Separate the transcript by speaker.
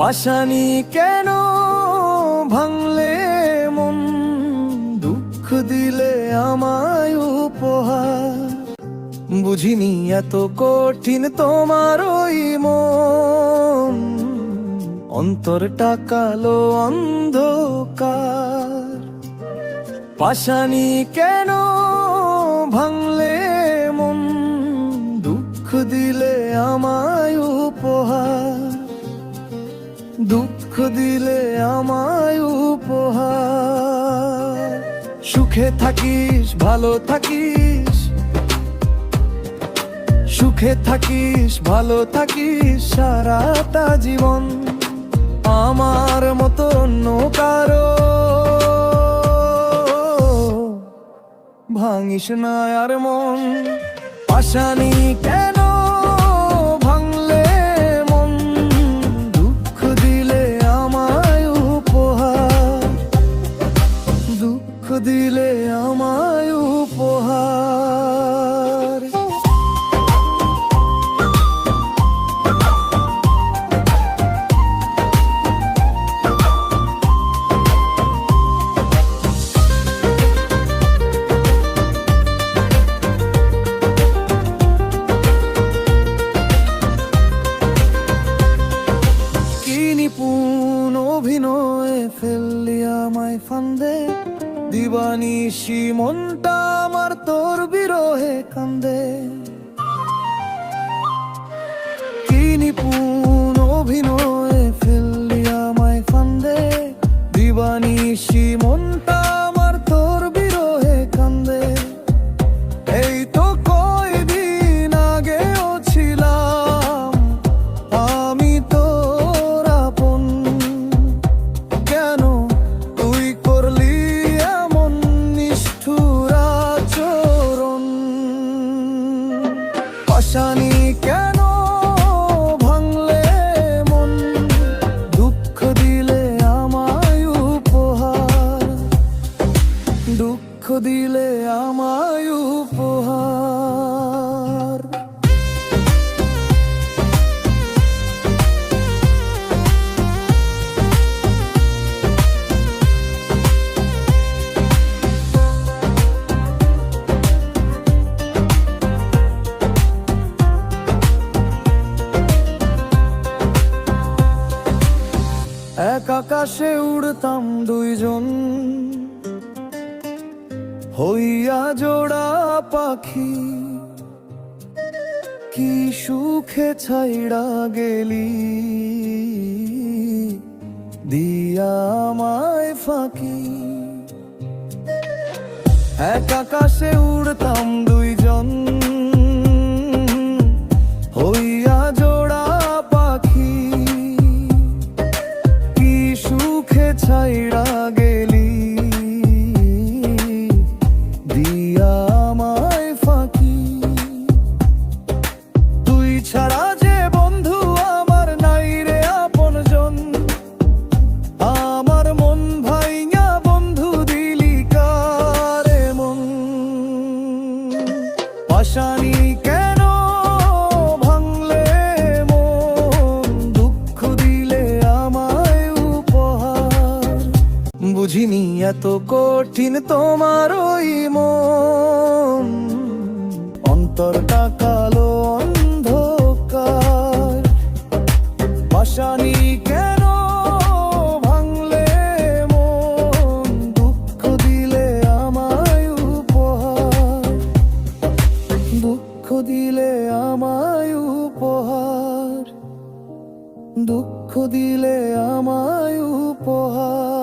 Speaker 1: পাশানি কেন ভাঙলে মন, দুঃখ দিলে আমায় উপহার। বুঝিনি এত কঠিন তোমার ওই মন, অন্তরটা কালো অন্ধকার। পাশানি কেন ভাঙলে মন, দুঃখ দিলে আমায় উপহার। দুঃখ দিলে আমায় উপহার। সুখে থাকিস ভালো থাকিস, সুখে থাকিস ভালো থাকিস সারাটা জীবন। আমার মতো অন্য কারো ভাঙিস না আর মন। পাশানি কেন ভাঙলে মন, দুঃখ দিলে আমায় উপহার। দুঃখ দিলে আমায় উপহার। নিপুণ অভিনয় ফেললি আমায় ফান্দে, দিবানিশি মনটা আমার তোর বিরহে কান্দে। কি নিপুণ অভিনয় ফেললি আমায় ফান্দে, দিবানিশি মনটা আমার তোর বিরহে কান্দে। এই তো কয়দিন আগেও ছিলাম আমি তোর আপন, কেন তুই করলি এমন নিষ্ঠুর আচরণ। পাশানি কেন ভাঙলে মন, দুঃখ দিলে আমায় উপহার। দুঃখ দিলে আমায় উপহার। এক আকাশে উড়তাম দুইজন, হইয়া জোড়া পাখি। কি সুখে ছাইড়া গেলি, দিয়া আমায় ফাঁকি। এক আকাশে উড়তাম দুইজন, হইয়া জোড়া পাখি। কি সুখে ছাইড়া গেলি, দিয়া আমায় ফাঁকি। তুই ছাড়া যে বন্ধু আমার নাই রে আপনজন, আমার মন ভাইঙা বন্ধু দিলি কারে মন। পাশানি কেন ভাঙলে মন, দুঃখ দিলে আমায় উপহার। বুঝিনি এত কঠিন তোমার ওই মন, অন্তরটা কালো অন্ধকার। পাশানি কেন ভাঙলে মন, দুঃখ দিলে আমায় উপহার। দুঃখ দিলে আমায় উপহার। দুঃখ দিলে আমায় উপহার।